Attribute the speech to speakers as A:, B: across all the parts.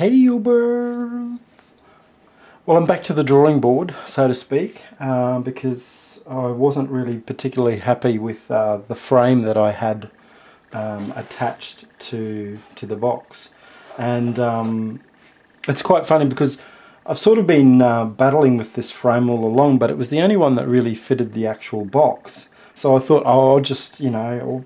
A: Hey Ubers! Well, I'm back to the drawing board, so to speak, because I wasn't really particularly happy with the frame that I had attached to the box. And it's quite funny because I've sort of been battling with this frame all along, but it was the only one that really fitted the actual box. So I thought, oh, I'll just, I'll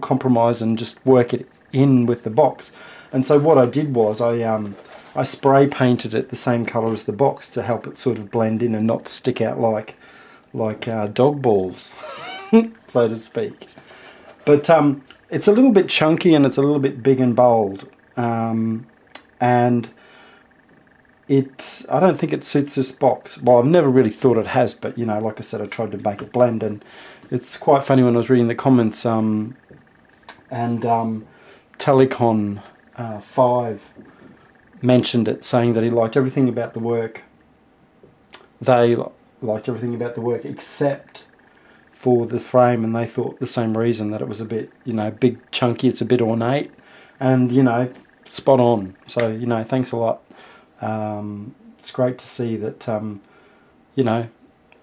A: compromise and just work it in with the box. And so what I did was I spray painted it the same colour as the box to help it sort of blend in and not stick out like dog balls, so to speak. But it's a little bit chunky and it's a little bit big and bold, and I don't think it suits this box. Well, I've never really thought it has, but like I said, I tried to make it blend, and it's quite funny when I was reading the comments, and Telecon 5 mentioned it, saying that he liked everything about the work. They liked everything about the work except for the frame, and they thought the same reason, that it was a bit, big, chunky, it's a bit ornate, and, spot on. So, thanks a lot. It's great to see that, I'm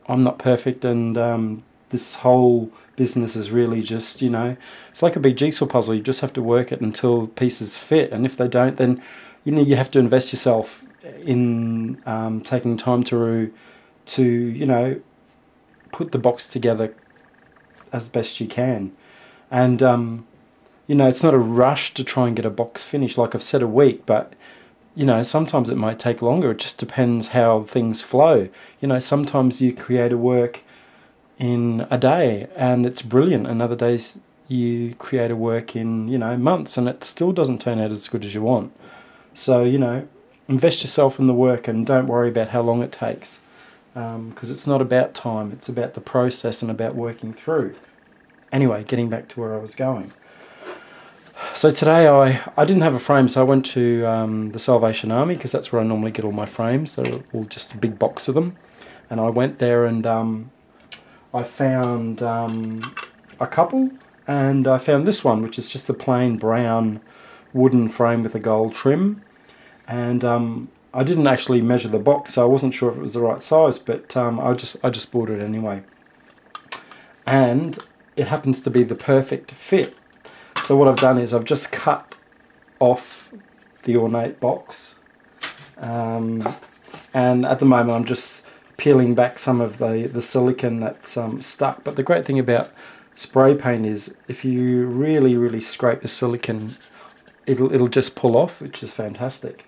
A: not perfect, and this whole business is really just, it's like a big jigsaw puzzle. You just have to work it until pieces fit, and if they don't, then you have to invest yourself in taking time to put the box together as best you can. And it's not a rush to try and get a box finished. Like I've said, a week, but sometimes it might take longer. It just depends how things flow. Sometimes you create a work in a day and it's brilliant, and other days you create a work in months and it still doesn't turn out as good as you want. So invest yourself in the work and don't worry about how long it takes, because it's not about time, it's about the process and about working through. Anyway, getting back to where I was going. So today I didn't have a frame, so I went to the Salvation Army, because that's where I normally get all my frames. They're all just a big box of them, and I went there and I found a couple, and I found this one, which is just a plain brown wooden frame with a gold trim. And I didn't actually measure the box, so I wasn't sure if it was the right size, but I just bought it anyway. And it happens to be the perfect fit. So what I've done is I've just cut off the ornate box, and at the moment I'm just peeling back some of the silicone that's stuck. But the great thing about spray paint is if you really scrape the silicone, it'll just pull off, which is fantastic.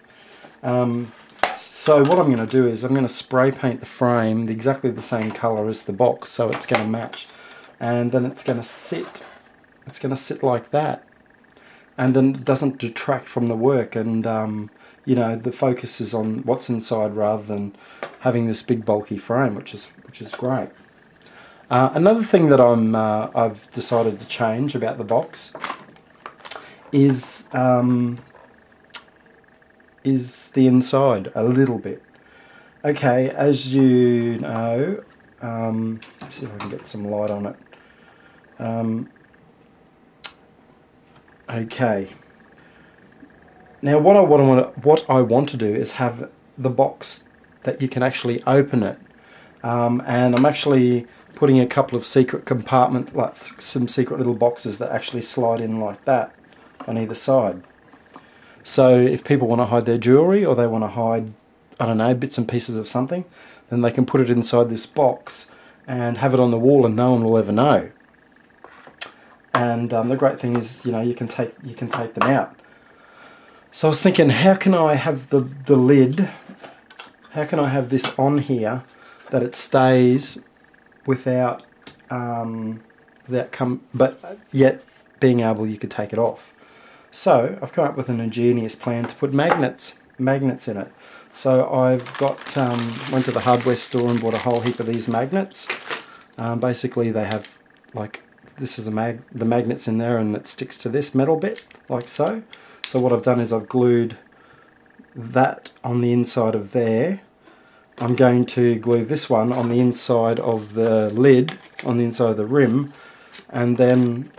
A: So what I'm going to do is I'm going to spray paint the frame exactly the same colour as the box, so it's going to match, and then it's going to sit like that, and then it doesn't detract from the work, and the focus is on what's inside rather than having this big bulky frame, which is great. Another thing that I've decided to change about the box is the inside a little bit. Okay, as you know, let's see if I can get some light on it. Okay. Now, what I want to do is have the box that you can actually open it, and I'm actually putting a couple of secret compartments, like some secret little boxes that actually slide in like that on either side. So if people want to hide their jewellery, or they want to hide, I don't know, bits and pieces of something, then they can put it inside this box and have it on the wall and no one will ever know. And the great thing is, you can take them out. So I was thinking, how can I have the lid, how can I have this on here that it stays without, but yet being able, you could take it off. So I've come up with an ingenious plan to put magnets in it. So I've went to the hardware store and bought a whole heap of these magnets. Basically they have, like, this is the magnets in there, and it sticks to this metal bit like so. So what I've done is I've glued that on the inside of there. I'm going to glue this one on the inside of the lid, on the inside of the rim, and then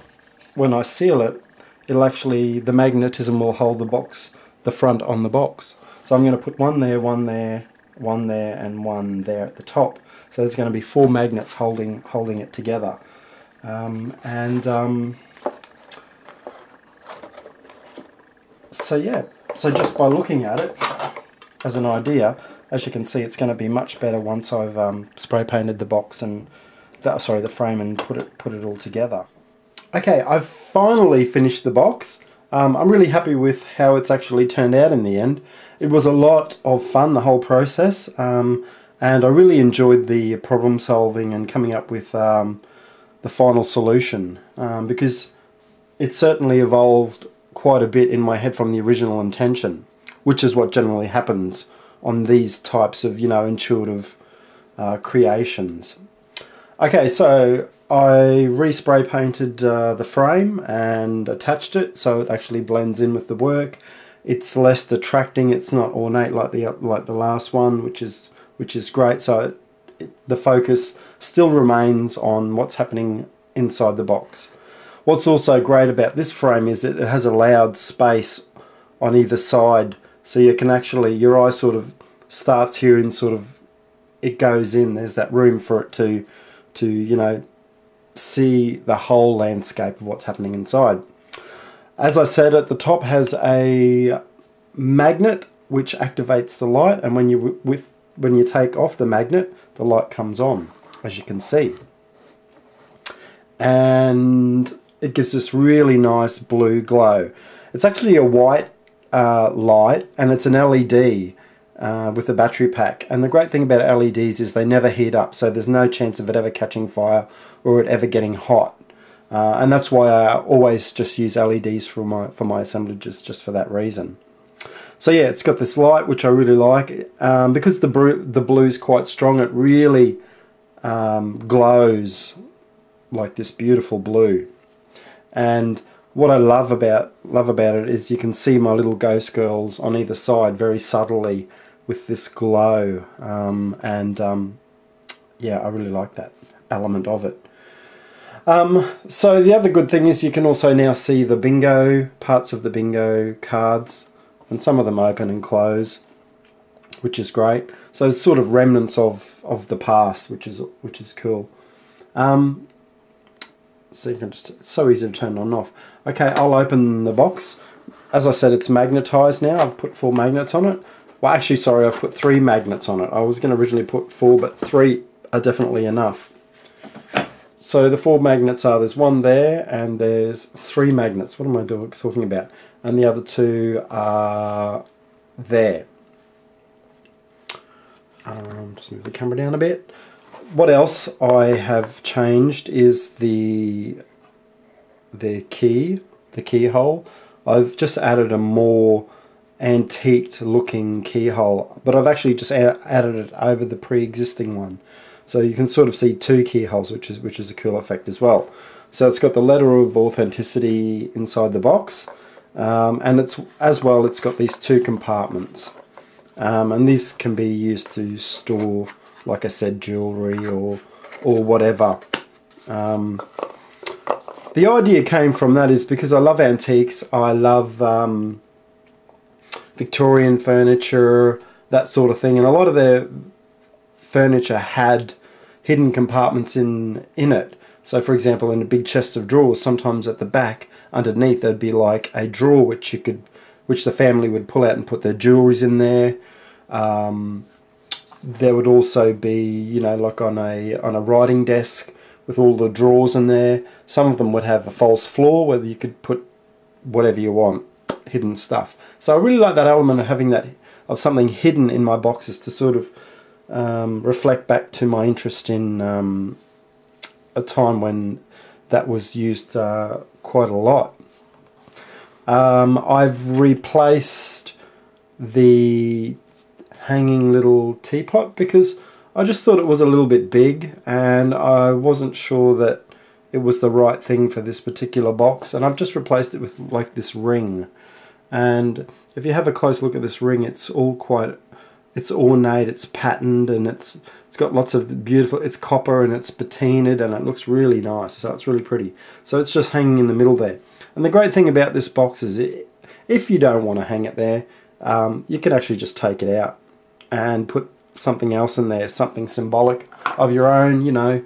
A: when I seal it, it'll actually, the magnetism will hold the box the front on the box. So I'm going to put one there, one there, one there, and one there at the top. So there's going to be 4 magnets holding it together. So yeah, so just by looking at it as an idea, as you can see, it's going to be much better once I've spray painted the box and the frame and put it all together. Okay, I've finally finished the box. I'm really happy with how it's actually turned out in the end. It was a lot of fun, the whole process, and I really enjoyed the problem solving and coming up with the final solution, because it certainly evolved quite a bit in my head from the original intention, which is what generally happens on these types of, intuitive creations. Okay, so I respray painted the frame and attached it so it actually blends in with the work. It's less detracting. It's not ornate like the last one, which is great. So the focus still remains on what's happening inside the box. What's also great about this frame is that it has allowed space on either side, so you can actually, your eye sort of starts here and sort of it goes in. There's that room for it to see the whole landscape of what's happening inside. As I said, at the top has a magnet which activates the light, and when you take off the magnet, the light comes on, as you can see, and it gives this really nice blue glow. It's actually a white light, and it's an LED with a battery pack. And the great thing about LEDs is they never heat up, so there's no chance of it ever catching fire or it ever getting hot. And that's why I always just use LEDs for my assemblages, just for that reason. So yeah, it's got this light which I really like. Because the blue is quite strong, it really glows like this beautiful blue. And what I love about it is you can see my little ghost girls on either side very subtly with this glow, yeah, I really like that element of it. So the other good thing is you can also now see the bingo, parts of the bingo cards, and some of them open and close, which is great. So it's sort of remnants of the past, which is cool. So you can it's so easy to turn on and off. Okay, I'll open the box. As I said, it's magnetized now. I've put 4 magnets on it. Well, actually, sorry, I've put 3 magnets on it. I was going to originally put 4, but 3 are definitely enough. So the 4 magnets are, there's one there, and there's 3 magnets. What am I talking about? And the other 2 are there. Just move the camera down a bit. What else I have changed is the keyhole. I've just added a more antiqued looking keyhole, but I've actually just added it over the pre-existing one, so you can sort of see 2 keyholes, which is a cool effect as well. So it's got the letter of authenticity inside the box, and it's got these 2 compartments, and these can be used to store, like I said, jewellery or whatever. The idea came from that is because I love antiques, I love Victorian furniture, that sort of thing, and a lot of their furniture had hidden compartments in it. So for example, in a big chest of drawers, sometimes at the back underneath there'd be like a drawer which the family would pull out and put their jewelries in there. There would also be, like on a writing desk with all the drawers in there. Some of them would have a false floor where you could put whatever you want, hidden stuff. So I really like that element of having of something hidden in my boxes to sort of reflect back to my interest in a time when that was used quite a lot. I've replaced the hanging little teapot because I just thought it was a little bit big and I wasn't sure that it was the right thing for this particular box, and I've just replaced it with like this ring. And if you have a close look at this ring, it's ornate, it's patterned, and it's got lots of beautiful, it's copper and it's patinaed and it looks really nice, so it's really pretty. So it's just hanging in the middle there. And the great thing about this box is it If you don't want to hang it there, you can actually just take it out and put something else in there, something symbolic of your own. You know,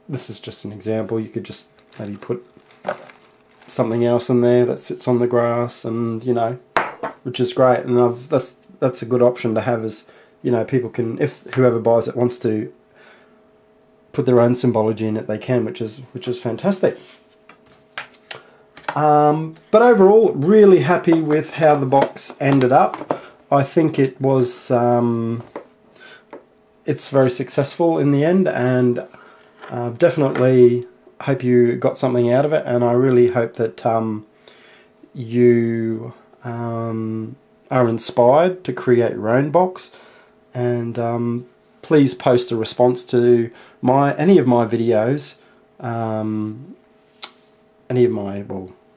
A: this is just an example. You could just maybe put something else in there that sits on the grass, and you know, which is great. And that's a good option to have, as you know, people can, if whoever buys it wants to put their own symbology in it, they can, which is fantastic. But overall, really happy with how the box ended up. I think it was it's very successful in the end, and definitely hope you got something out of it, and I really hope that you are inspired to create your own box. And please post a response to any of my videos, well,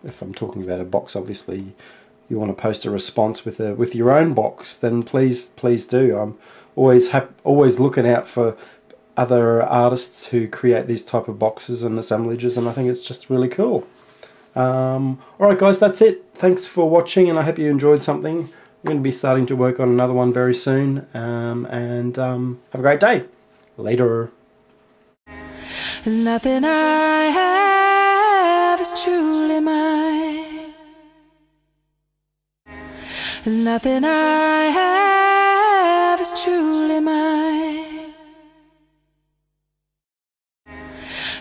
A: if I'm talking about a box, obviously you want to post a response with your own box, then please do. I'm always looking out for other artists who create these type of boxes and assemblages, and I think it's just really cool. Alright guys, that's it. Thanks for watching, and I hope you enjoyed something. I'm going to be starting to work on another one very soon, and have a great day. Later.
B: There's nothing I have is truly mine. There's nothing I have is truly mine.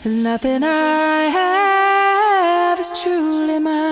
B: There's nothing I have is truly mine.